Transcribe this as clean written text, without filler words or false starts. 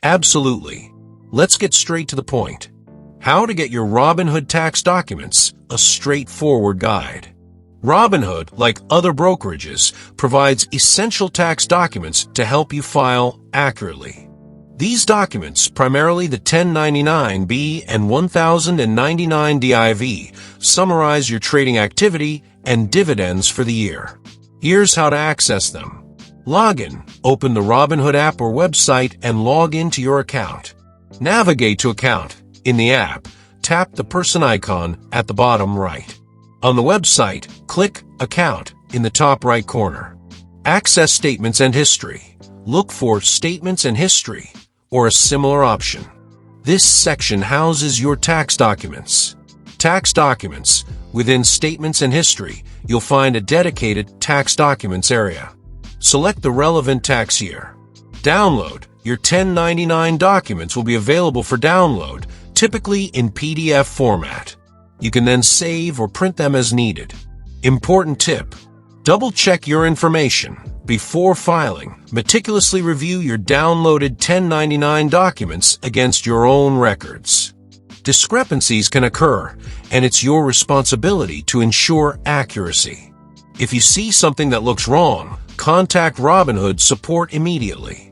Absolutely. Let's get straight to the point. How to get your Robinhood tax documents, a straightforward guide. Robinhood, like other brokerages, provides essential tax documents to help you file accurately. These documents, primarily the 1099-B and 1099 DIV, summarize your trading activity and dividends for the year. Here's how to access them. Log in. Open the Robinhood app or website and log into your account. Navigate to Account. In the app, tap the person icon at the bottom right. On the website, click Account in the top right corner. Access Statements and History. Look for Statements and History or a similar option. This section houses your tax documents. Tax documents. Within Statements and History, you'll find a dedicated Tax Documents area. Select the relevant tax year. Download. Your 1099 documents will be available for download, typically in PDF format. You can then save or print them as needed. Important tip: double-check your information. Before filing, meticulously review your downloaded 1099 documents against your own records. Discrepancies can occur, and it's your responsibility to ensure accuracy. If you see something that looks wrong, contact Robinhood support immediately.